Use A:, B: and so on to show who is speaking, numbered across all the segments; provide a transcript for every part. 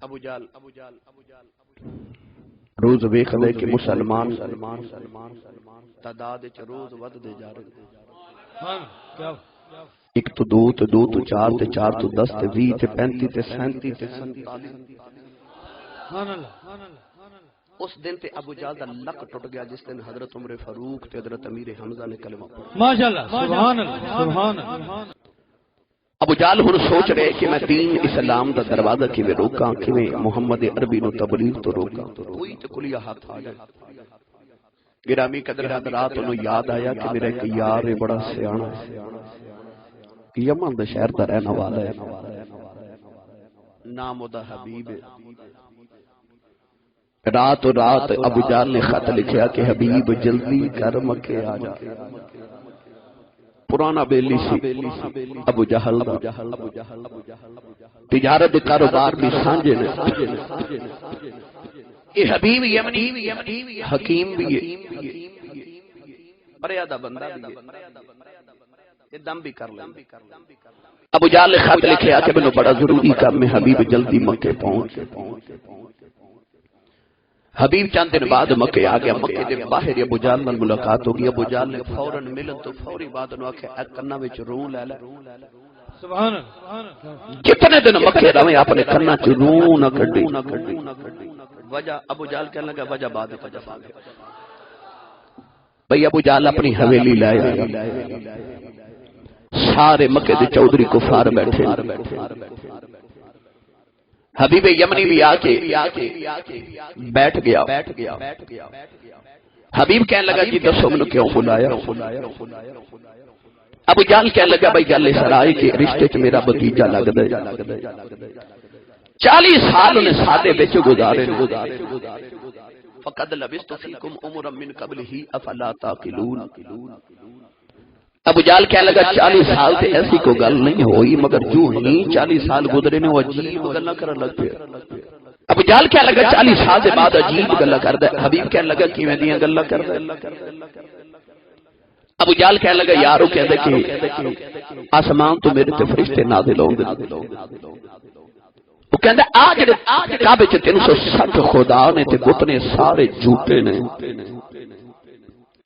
A: ابو جال
B: روز ویکھ لے کہ مسلمان تعداد وچ روز ودھدے جا رہے ہیں۔ ایک تو دو تو دو تو چار تے چار تو 10 تے 20 تے 35 تے 37 تے 47۔ اس دن تے ابو جال دا لک ٹوٹ گیا جس دن حضرت عمر فاروق تے حضرت امیر حمزہ نے کلمہ پڑھا۔
C: ماشاءاللہ سبحان اللہ سبحان اللہ۔
B: ابو جال ہن سوچ رہے کہ میں دین اسلام دا دروازہ کیویں روکاں، کیویں محمد عربی نو تبلیغ تو روکاں۔ کوئی تے کلیا ہاتھ آ جائے۔ گرامی قدر حضرات نو یاد آیا کہ میرا ایک یار ہے بڑا سیاںا ہے، یمن دے شہر دا رہنا والا ہے، نام دا حبیب ہے۔ رات و رات ابو جال نے خط لکھیا کہ حبیب جلدی کر مکے آ جا۔ پرانا بیلی سی ابو جہل دا، تجارت کاروبار بھی سانجے نے۔ یہ حبیب یمنی حکیم بھی ہے، بریا دا بندہ بھی ہے، یہ دم بھی کر لیں۔ ابو جہل نے خط لکھیا کہ مینوں بڑا ضروری کام ہے، حبیب جلدی مکے پہنچ۔ حبیب چند دن بعد مکے آ گیا۔ مکے دے باہر ابو جہل نال ملاقات ہو گئی۔ ابو جہل نے فوراً ملن تو فوری بات نو آکھیا اے کنا وچ روں لے لے۔
C: سبحان اللہ۔
B: جتنے دن مکے رہے اپنے کنا چ روں نہ کڈی۔ وجہ ابو جہل کہنے لگا وجہ بعد وچ دفع گیا۔ بھئی ابو جہل اپنی حویلی لے آیا، سارے مکے دے چودھری کفار بیٹھے۔ حبیب یمنی بھی آ کے بیٹھ گیا۔ حبیب کہنے لگا جی دسو منو کیوں بلایا؟ ابو جہل کہنے لگا بھائی گل اس رائے کے رشتے چ میرا بھتیجا لگدا ہے، 40 سال نے سادے وچ گزارے۔ فقد لبثت فیکم عمرا من قبلہ افلا تعقلون۔ ابو جہل کہنے لگا 40 سال تے ایسی کوئی گل نہیں ہوئی، مگر جو ہی 40 سال گزرے نے وہ عجیب گلاں کرن لگ پیا۔ ابو جہل کہنے لگا 40 سال دے بعد عجیب گلاں کردا ہے۔ حبیب کہنے لگا کیویں دیاں گلاں کردا ہے؟ ابو جہل کہنے لگا یارو کہندے کہ آسمان تو میرے تے فرشتے نازل ہوں گے۔ وہ کہندا آ جڑے کعبے چ 360 خدا نے تے بت نے سارے جھوٹے نے،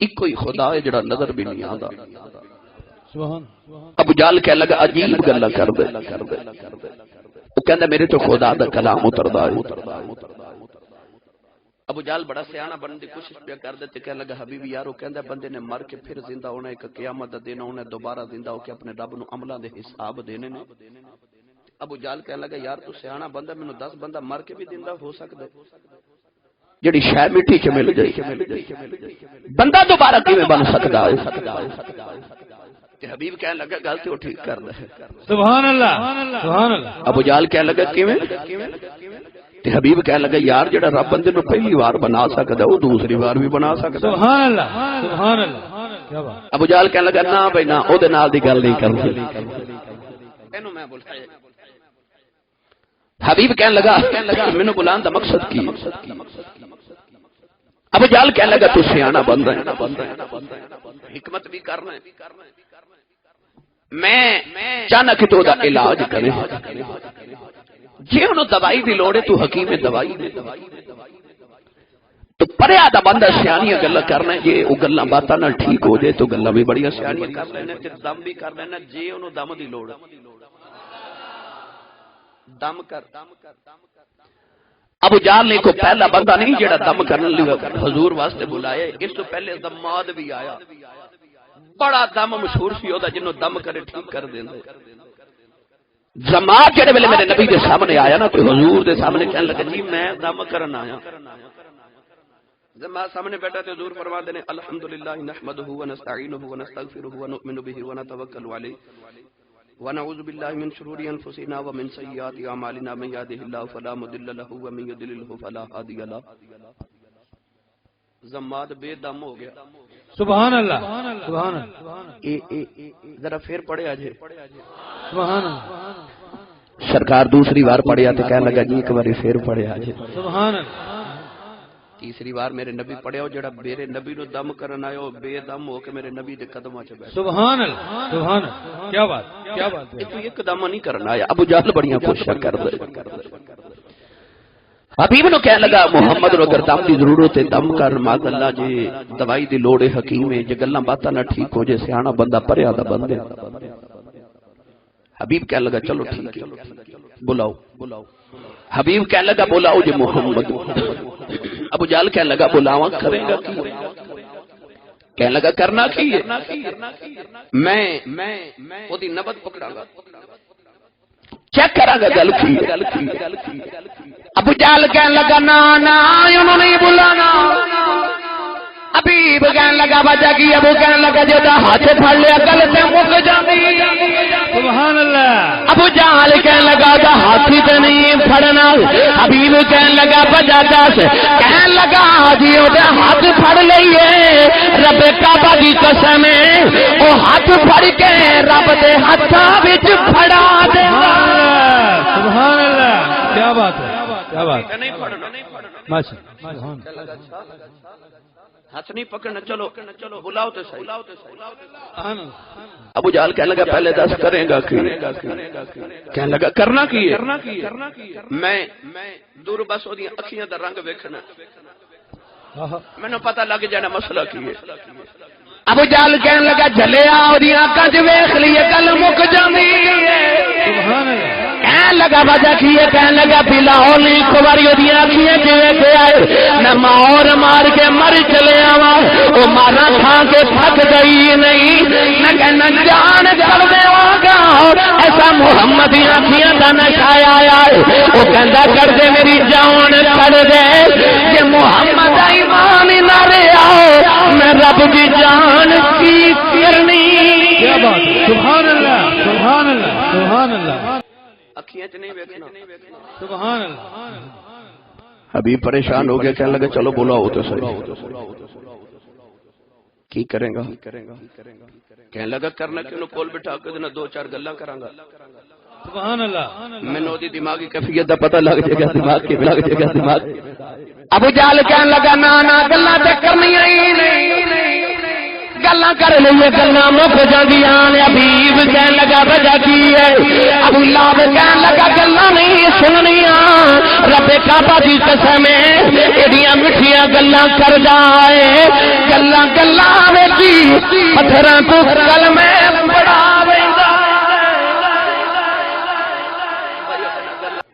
B: ایک ہی خدا ہے جڑا نظر بھی نہیں آندا۔ ابو جہل کہنے لگا عجیب گلاں کردے۔ وہ کہندا میرے تو خدا دا کلام اتردا ہے۔ ابو جہل بڑا سیاںا بننے دی کوشش پیا کردا تے کہنے لگا حبیب یارو کہندا بندے نے مر کے پھر زندہ ہونا، ایک قیامت دا دن ہونا، دوبارہ زندہ ہو کے اپنے رب نو عملاں دے حساب دینے نے۔ ابو جہل کہنے لگا یار تو سیاںا بندہ، مینوں 10 بندہ مر کے بھی زندہ ہو سکدا ہے؟ جڑی شے مٹی چ مل گئی بندہ دوبارہ کیویں بن سکدا ہے؟ تے حبیب کہنے لگا گل تے او ٹھیک کردا ہے۔
C: سبحان اللہ سبحان اللہ۔
B: ابو جہل کہنے لگا کیویں؟ تے حبیب کہنے لگا یار جڑا رب بندے نو پہلی بار بنا سکدا ہے او دوسری بار بھی بنا سکدا ہے۔
C: سبحان اللہ سبحان اللہ۔ کیا بات۔
B: ابو جہل کہنے لگا نا بھائی نا او دے نال دی گل نہیں کرنی، اینو میں بلایا۔ حبیب کہنے لگا مینوں بلان دا مقصد کی؟ ابو جہل کہنے لگا تو سیاںا بندہ ہے، حکمت بھی کرنا ہے، میں چاہنا کہ تو دا علاج کرے، جے انہوں دوائی دی لوڑے تو حکیم دوائی دے، تو پریا دا بندہ سیاںیاں گلاں کرنا ہے، جے او گلاں باتاں نال ٹھیک ہو جائے تو گلاں بھی بڑیاں سیاںیاں کر لینا تے دم بھی کر لینا، جے انہوں دم دی لوڑ دم کر۔ ابو جہل نے کو پہلا بندہ نہیں جڑا دم کرنے لیا حضور واسطے بلایا، اس تو پہلے زماد بھی آیا، بڑا دم مشہور سی او دا جنوں دم کرے ٹھیک کر دیندا۔ زماد جڑے ویلے میرے نبی دے سامنے آیا نا تو حضور دے سامنے کہنے لگا جی میں دم کرن آیا۔ زماد سامنے بیٹھا تے حضور فرماندے نے الحمدللہ نحمدہ ونستعینہ ونستغفرہ ونؤمن بہ ونتوکل علیہ ونعوذ باللہ من شرور انفسنا ومن سیئات اعمالنا من یهده اللہ فلا مضل له ومن یضلل فلا ہادی له۔ زماد بے دم ہو گیا۔
C: سبحان اللہ سبحان اللہ۔
B: ذرا پھر پڑھیا جی
C: سبحان اللہ۔
B: سرکار دوسری بار پڑھیا تو کہنے لگا جی ایک بار پھر پڑھیا جی۔
C: سبحان اللہ۔
B: تیسری بار میرے نبی پڑھیا جڑا میرے نبی نو دم کرن آیا بے دم ہو کے میرے نبی دے قدماں چ بیٹھا۔
C: سبحان اللہ سبحان اللہ۔ کیا بات کیا بات ہے۔
B: تو ایک دم نہیں کرنا آیا۔ ابو جہل بڑیاں کوششاں کردے، حبیب نو کہنے لگا محمد نو اگر دم دی ضرورت ہے دم کر ماذ اللہ جی دوائی دی لوڑ ہے حکیم ہے جے گلاں باتاں نہ ٹھیک ہو جے سیاںا بندہ پریا دا بندے حبیب کہنے لگا چلو ٹھیک ہے بلاؤ حبیب کہنے لگا بلاؤ جے محمد ابو جہل کہنے لگا بلاواں کرے گا کی کہنے لگا کرنا کی ہے میں او دی نبض پکڑاں گا چیک کراں گا گل کی ابو جہل کہنے لگا نا انہوں نے بلانا حبیب کہنے لگا وجہ کی ابو کہنے لگا جو دا ہاتھ پھڑ لیا گل تے مک جاندی
C: سبحان اللہ
B: ابو جہل کہنے لگا دا ہاتھی تے نہیں پھڑنا حبیب کہنے لگا وجہ دس کہنے لگا جی او دا ہاتھ پھڑ لئیے رب کعبہ دی قسم ہے او ہاتھ پھڑ کے رب دے ہتھاں وچ پھڑا دے
C: سبحان اللہ کیا بات ہے کیا بات نہیں پڑھنا ماشاءاللہ
B: ہاتھ نہیں پکڑنا چلو بلاؤ تو صحیح ابو جہل کہنے لگا پہلے دس کریں گا کہنے لگا کرنا کی ہے میں دور بس اودیاں اکھیاں دا رنگ ویکھنا مینوں پتہ لگ جانا مسئلہ کی ہے ابو جہل کہنے لگا جھلیا اودیاں اکھاں وچ ویکھ لئیے گل مک جاندی ہے
C: سبحان اللہ
B: کہنے لگا وجہ کی ہے کہنے لگا بلاؤ لی کباری اودیاں اکھیاں جویں کہ آئے نہ مار مار کے مر چلے آواں او مارا کھا کے تھک گئی نہیں نہ کہنا جان چھڑ دیواں گا ایسا محمد دی اکھیاں دا نشہ آیا ہے او کہندا کر دے میری جان چھڑ دے کہ محمد دا ایمان نہ رہیا میں رب دی جان کی کرنی
C: کیا بات ہے سبحان اللہ سبحان اللہ سبحان اللہ
B: اکھیاں چ نہیں ویکھنا
C: سبحان اللہ
B: حبیب پریشان ہو گیا کہنے لگا چلو بلاؤ تو صحیح کی کریں گا کہنے لگا کرنا کیوں کول بٹھا کے نہ دو چار گلاں کراں گا
C: سبحان اللہ
B: مینوں دی دماغی کیفیت دا پتہ لگ جائے گا دماغ کی لگ جائے گا دماغ ابو جہل کہنے لگا نا گلاں تے کرنیاں ہی نہیں گلاں کر لئیے گلاں مک جاندیاں نے حبیب کہنے لگا وجہ کی ہے ابو لہب کہنے لگا گلاں نہیں سننیاں رب کعبہ دی قسم ہے ایڈیاں میٹھیاں گلاں کر جائے گلاں وچ پتھراں تو کلمے پڑھا ویندا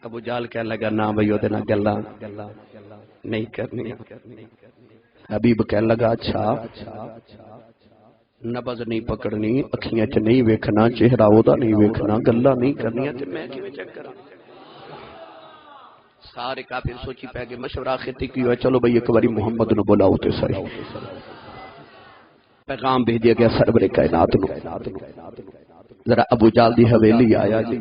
B: ابو جہل کہنے لگا نا بھئی او دے نال گلاں نہیں کرنی حبیب کہنے لگا اچھا نبض نہیں پکڑنی اکھیاں چ نہیں ویکھنا چہرہ اودا نہیں ویکھنا گلاں نہیں کرنیاں تے میں کیویں چیک کراں سارے کافر سوچی پے گئے مشورہ خطی کی ہوا چلو بھئی ایک باری محمد نو بلاؤ تے صحیح پیغام بھیجیا گیا سرور کائنات نو ذرا ابو جہل دی حویلی آیا جی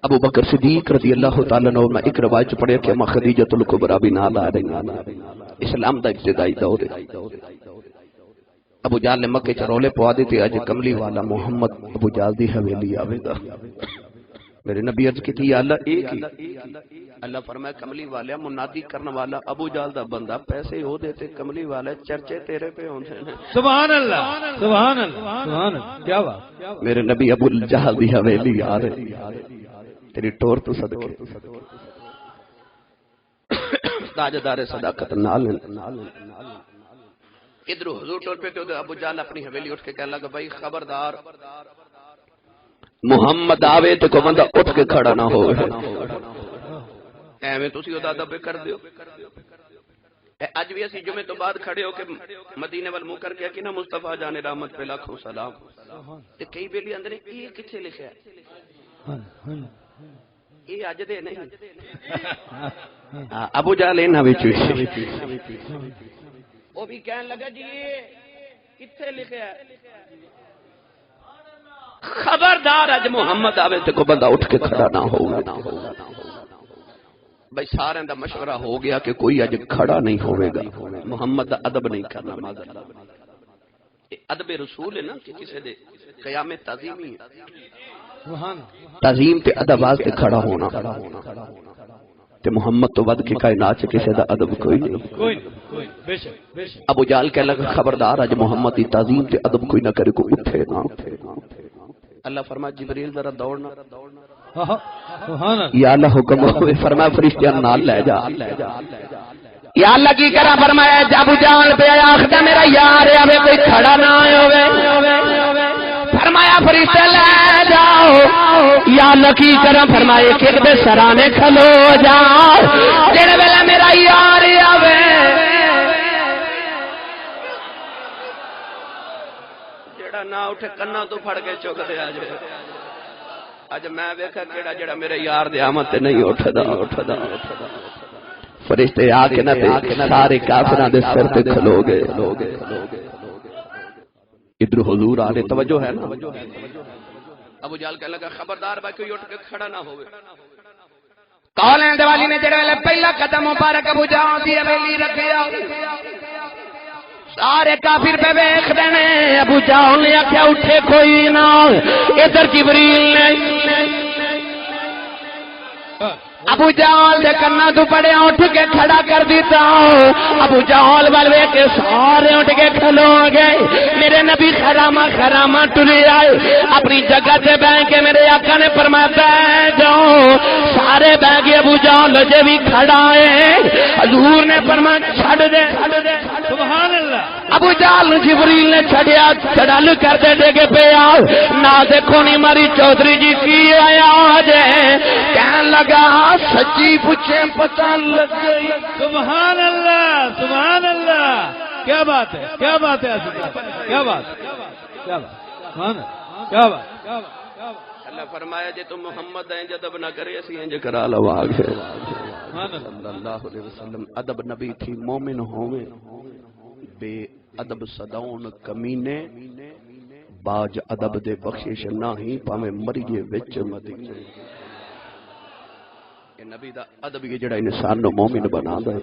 B: ابو بکر صدیق رضی اللہ تعالیٰ عنہ میں ایک روایت پڑھیا کہ ماں خدیجۃ الکبریٰ بھی نال آ رہی اسلام دا ابتدائی دور ابو جہل نے مکے چ رولے پوا دیتے اج کملی والا محمد ابو جہل دی حویلی آوے گا میرے نبی عرض کی اللہ ایک ہی اللہ فرمایا کملی والا منادی کرنے والا ابو جہل دا بندہ پیسے ہو دیتے کملی والا چرچے تیرے پہ ہوندے نے سبحان اللہ
C: سبحان اللہ سبحان اللہ کیا بات
B: میرے نبی ابو جہل دی حویلی آ رہے تیری ٹور تو صدقے تاجدار صداقت نال ادھر حضور ٹور پہ تو ابو جہل اپنی حویلی اٹھ کے کہنے لگا بھائی خبردار محمد آوے تو کوئی بندہ اٹھ کے کھڑا نہ ہو ایویں تسی او دا ادب کر دیو اج بھی اسی جمعے تو بعد کھڑے ہو کے مدینے وال منہ کر کے کہ نا مصطفی جان رحمت پہ لاکھوں سلام تے کئی بیلی اندر یہ کتھے لکھیا ہے یہ اج دے نہیں ابو جہل انہاں وچ وہ بھی کہنے لگا جی کتھے لکھیا ہے خبردار اج محمد آوے تے کوئی بندہ اٹھ کے کھڑا نہ ہوگا بھائی سارے دا مشورہ ہو گیا کہ کوئی اج کھڑا نہیں ہوئے گا محمد دا ادب نہیں کرنا ماذ اللہ ادب رسول ہے نا کہ کسی دے قیام تعظیمی ہے تعظیم تے ادب واسطے کھڑا ہونا تے محمد تو ود کے کائنات سے کسی دا ادب کوئی نہیں ابو جہل کہنے لگا خبردار اج محمد دی تعظیم تے ادب کوئی نہ کرے کو اٹھے نہ اللہ فرمایا جبریل ذرا دوڑنا
C: سبحان اللہ
B: یا اللہ حکم ہوئے فرمایا فرشتیاں نال لے جا یا اللہ کی کرا فرمایا ابو جہل پہ آیا آخدا میرا یار آوے کوئی کھڑا نہ ہوئے فرمایا فرشتے لے جاؤ یا اللہ کی کرا فرمایا کہ دے سرانے کھلو جاؤ جن ویلے میرا یار آوے جڑا نہ اٹھے کنا تو پھڑ کے چک دے اج میں ویکھا کیڑا جڑا میرے یار دے آمد تے نہیں اٹھدا فرشتے آ کے نہ سارے کافراں دے سر تے کھلو گئے ادھر حضور آ رہے توجہ ہے نا ابو جہل کہنے لگا خبردار بھائی کوئی اٹھ کے کھڑا نہ ہوئے کالیں دیوالی نے جڑے ویلے پہلا قدم مبارک ابو جہل دی حویلی رکھیا سارے کافر پہ ویکھ دینے ابو جہل نے آکھیا اٹھے کوئی نہ ادھر جبریل نے ابو جہل دے کنا تو پڑے اٹھ کے کھڑا کر دیتا ابو جہل والے کے سارے اٹھ کے کھلو گئے میرے نبی خرامہ ٹرے آئے اپنی جگہ سے بیٹھ کے میرے آقا نے فرمایا بیٹھ جاؤ سارے بیٹھ گئے ابو جہل جے بھی کھڑا ہے حضور نے فرمایا چھڑ دے
C: سبحان اللہ
B: ابو جہل جبریل نے چھڑیا چھڑل کر دے کے پہ آؤ نہ دیکھو نہیں ماری چودھری جی کی آیا جے کہنے لگا سچی پوچھے پتہ لگ گئی
C: سبحان اللہ سبحان اللہ کیا بات ہے کیا بات ہے کیا بات اللہ فرمایا جے تم محمد ہیں جدب نہ کرے اسی انج کرا لو آگے صلی اللہ علیہ وسلم ادب نبی تھی مومن ہوئے بے ادب صداؤن کمینے باج ادب دے بخشش نہ ہی پامے مریے وچ مدینے نبی دا ادب یہ جڑا انسان نو مومن بنا دے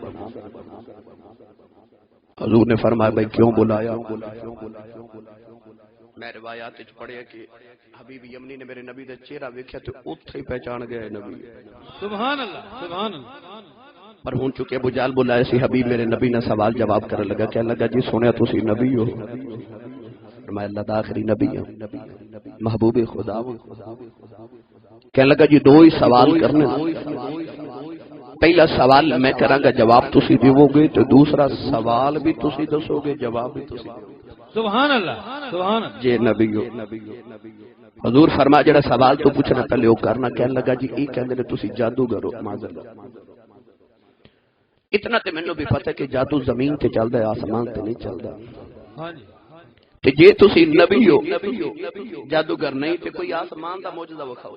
C: حضور نے فرمایا بھائی کیوں بلایا میں روایات وچ پڑھیا کہ حبیب یمنی نے میرے نبی دا چہرہ ویکھیا تے اوتھے ہی پہچان گئے نبی سبحان اللہ سبحان اللہ
B: پر ہن چکے ابو جہل بلایا سی حبیب میرے نبی نے سوال جواب کرنے لگا کہنے لگا جی سنیا تسی نبی ہو میں اللہ دا آخری نبی ہوں محبوب خدا ہوں کہنے لگا جی دو ہی سوال کرنے پہلا سوال میں کراں گا جواب تسی دیو گے تو دوسرا سوال بھی تسی دسو گے جواب بھی تسی
C: سبحان اللہ سبحان اللہ
B: جی نبی ہو حضور فرمایا جڑا سوال تو پوچھنا پہلے وہ کرنا کہنے لگا جی یہ کہندے نے تسی جادوگر ہو معذاللہ اتنا تے مینوں بھی پتہ ہے کہ جادو زمین تے چلدا ہے آسمان تے نہیں چلدا
C: ہاں جی
B: تے جے تسی نبی ہو جادوگر نہیں تے کوئی آسمان دا معجزہ وکھاؤ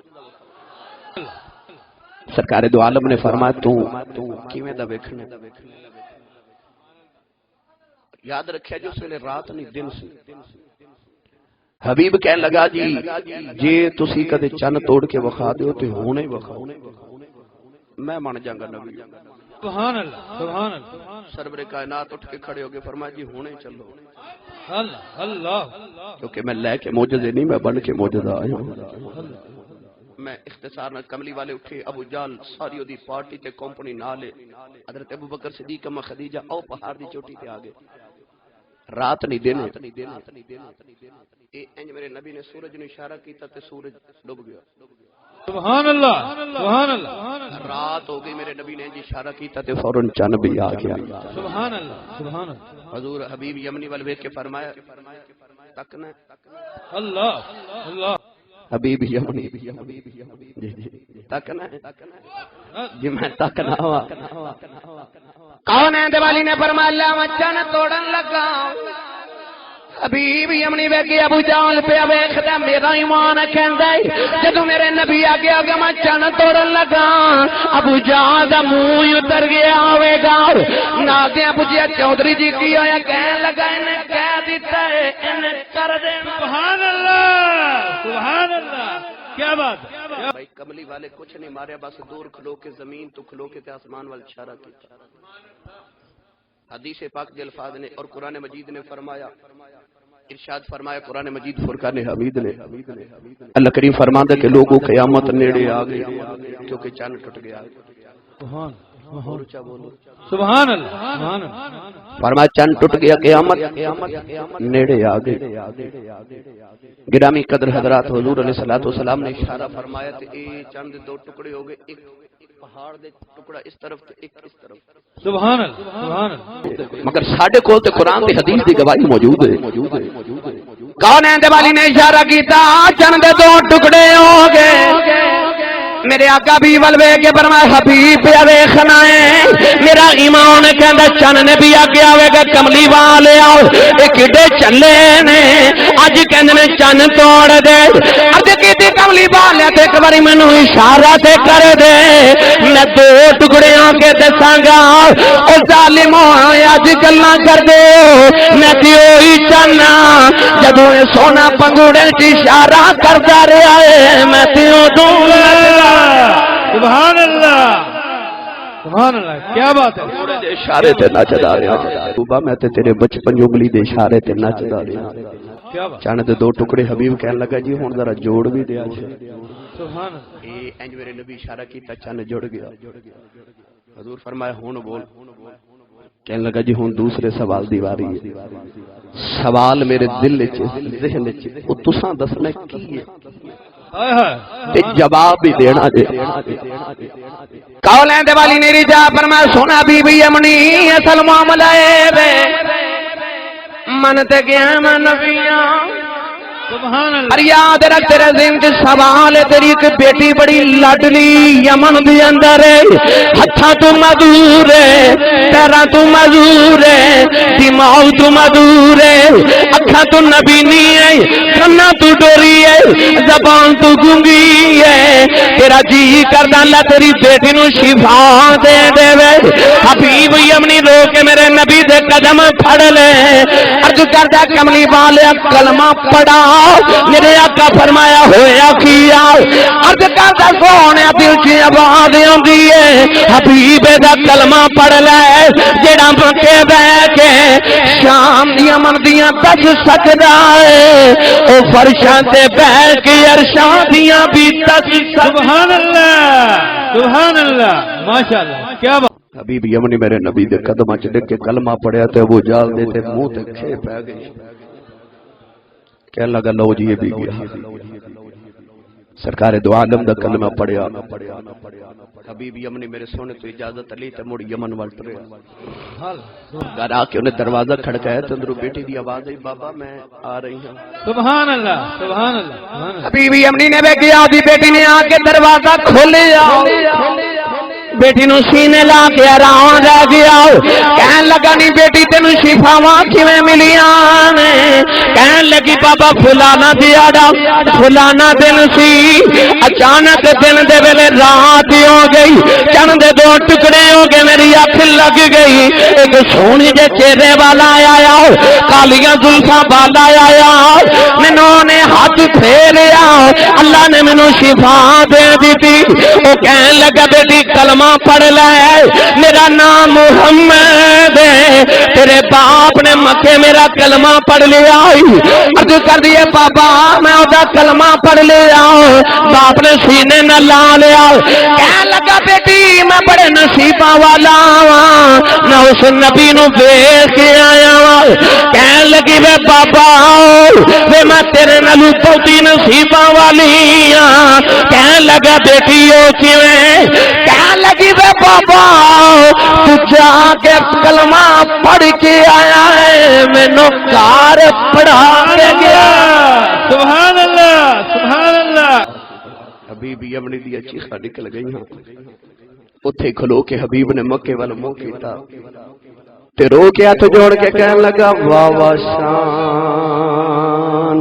B: سرکار دو عالم نے فرمایا تو کیویں دا ویکھنا یاد رکھیا جو سویلے رات نہیں دن سی حبیب کہنے لگا جی جے تسی کدے چن توڑ کے وکھا دیو تے ہونے وکھاؤ میں من جاگا نبی
C: سبحان اللہ سبحان اللہ
B: سرور کائنات اٹھ کے کھڑے ہو گئے فرمایا جی ہونے چلو
C: اللہ اللہ
B: کیونکہ میں لے کے معجزے نہیں میں بن کے معجزہ آیا ہوں میں اختصار نہ کملی والے اٹھے ابو جہل ساری دی پارٹی تے کمپنی نالے حضرت ابو بکر صدیق اما خدیجہ او پہاڑ دی چوٹی تے آگے رات نہیں دن اے انج میرے نبی نے سورج نو اشارہ کیتا تے سورج ڈوب گیا
C: سبحان اللہ سبحان اللہ
B: رات ہو گئی میرے نبی نے انج اشارہ کیتا تے فوراً چن بھی آ گیا
C: سبحان اللہ سبحان اللہ
B: حضور حبیب یمنی والے ویکھ کے فرمایا تکنا
C: اللہ اللہ
B: حبیب یمنی تکنا جی میں تکنا ہوا کون ہے دیوالی نے فرمایا اللہ مچن توڑن لگا حبیب یمنی ویکھی ابو جہل پہ ویکھدا میرا ایمان کہندا ہے جدوں میرے نبی آگے آگے میں چن توڑن لگا ابو جہل دا منہ اتر گیا ہوے گا ناگے پوچھیا چودھری جی کی ہویا کہنے لگا انہیں کہہ دیتا ہے انہیں کر دینا
C: سبحان اللہ سبحان اللہ کیا بات ہے
B: بھائی کملی والے کچھ نہیں ماریا بس دور کھلو کے زمین تو کھلو کے تے آسمان وال اشارہ کیتا حدیث پاک کے الفاظ نے اور قرآن مجید نے فرمایا ارشاد فرمایا قرآن مجید فرقان حمید نے اللہ کریم فرماتا کہ لوگوں قیامت نیڑے آ گئی کیونکہ چاند ٹوٹ گیا
A: سبحان اللہ سبحان اللہ
B: فرمایا چند ٹوٹ گیا قیامت نیڑے آ گئی گرامی قدر حضرات حضور علیہ الصلوۃ والسلام نے اشارہ فرمایا تے اے چند دو ٹکڑے ہو گئے ایک پہاڑ دے ٹکڑا اس طرف تے ایک اس طرف
A: سبحان اللہ سبحان اللہ
B: مگر ساڈے کول تے قرآن تے حدیث دی گواہی موجود ہے کون ہے دے والی نے اشارہ کیتا چند دے دو ٹکڑے ہو گئے میرے آقا بھی ولوے کے فرمایا حبیب پہ ویکھنا ہے میرا ایمان کہندا چن نے بھی آگے آوے گا کملی والے آؤ اے کڈے چلے نے اج کہندے نے چن توڑ دے اج کیتی کملی والے تے ایک باری مینوں اشارہ تے کر دے میں دو ٹکڑیاں کے دساں گا او ظالمو اج گلاں کر دے میں تے اوہی چن جدوں اے سونا پنگوڑے تے اشارہ کردا رہیا ہے میں تے اودوں
A: سبحان اللہ سبحان اللہ کیا بات ہے
B: اشارے تے نچدا رہیا صبح میں تے تیرے بچپن جنگلی دے اشارے تے نچدا رہیا
A: کیا بات
B: چن دے دو ٹکڑے حبیب کہن لگا جی ہن ذرا جوڑ بھی دیا
A: سبحان اللہ
B: اے انج میرے نبی اشارہ کیتا چن جڑ گیا حضور فرمایا ہن بول کہن لگا جی ہن دوسرے سوال دی واری ہے سوال میرے دل وچ ذہن وچ او تساں دسنا کی ہے تے جواب بھی دینا دے کولیں دے والی نے رجا فرمایا سونا بی بی امنی اصل معاملہ اے من تے گیا میں نبیاں
A: سبحان اللہ
B: اور یاد رکھ تیرے ذہن وچ سوال ہے تیری ایک بیٹی بڑی لاڈلی یمن دے اندر ہے ہتھاں تو مدور ہے پیراں تو مدور ہے دماغ تو مدور ہے اکھاں تو نبی نہیں ہے کنا تو ڈوری ہے زبان تو گونگی ہے تیرا جی کردا اللہ تیری بیٹی نو شفا دے دے حبیب یمنی رو کے میرے نبی دے قدم پھڑ لے عرض کردا کملی والے کلمہ پڑھا میرے آقا فرمایا ہویا کیا عرض کردا سونے دل چ آواز آندی ہے حبیب دا کلمہ پڑھ لے جڑا مکے بیٹھ کے شام دیاں مندیاں بچ سکدا ہے او فرشاں تے بیٹھ کے عرشاں دیاں بھی تک
A: سبحان اللہ ماشاءاللہ کیا بات
B: حبیب یمنی میرے نبی دے قدماں چ ڈگ کے کلمہ پڑھیا تے وہ جال دے تے منہ تے کھے پے گئی کہنے لگا لو جی یہ بھی گیا سرکار دو عالم دا کلمہ پڑھیا حبیب یمنی میرے سونے تو اجازت لی تے مڑ یمن وال ٹرے گھر آ کے انہیں دروازہ کھڑکایا تے اندروں بیٹی دی آواز آئی بابا میں آ رہی ہوں
A: سبحان اللہ سبحان اللہ
B: حبیب یمنی نے کیا دی بیٹی نے آ کے دروازہ کھولیا بیٹی نو سینے لا کے آرام رہ گیا کہن لگا نہیں بیٹی تینو شفاواں کیویں ملیاں نے کہن لگی بابا فلانا دیاڑا فلانا دن سی اچانک دن دے ویلے رات ہو گئی چن دے دو ٹکڑے ہو گئے میری اکھ لگ گئی ایک سونی جے چہرے والا آیا کالیاں زلفاں والا آیا مینوں نے ہاتھ پھیریا اللہ نے مینوں شفا دے دی او کہن لگا بیٹی کلمہ پڑھ لے میرا نام محمد ہے تیرے باپ نے مکے میرا کلمہ پڑھ لیا عرض کر دیے بابا میں اودا کلمہ پڑھ لیا باپ نے سینے نہ لا لیا کہنے لگا بیٹی میں بڑے نصیباں والا میں اس نبی نو ویکھ کے آیا کہنے لگی وے بابا وے میں تیرے نالوں بہتی نصیباں والی ہاں کہنے لگا بیٹی او کیویں کہنے لگی وے بابا تو جا کے کلمہ پڑھ کے آیا ہے مینوں کار پڑھا کے گیا
A: سبحان اللہ سبحان اللہ
B: حبیب یمنی دی چیخاں نکل گئی ہاں اوتھے کھلو کے حبیب نے مکے وال منہ کیتا تے رو کے ہاتھ جوڑ کے کہنے لگا واہ واہ شان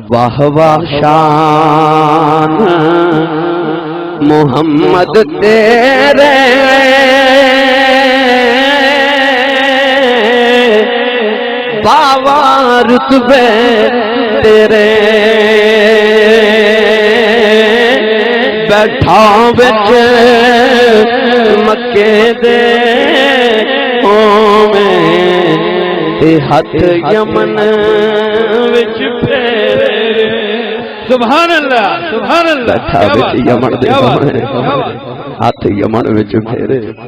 B: واہ واہ شان محمد تیرے باوا رتبے تیرے بیٹھا بچ مکے دے میں ہاتھ یمن وچ پھیرے
A: سبحان اللہ سبحان اللہ
B: بیٹھا بچ یمن دے
C: ہاتھ یمن وچ پھیرے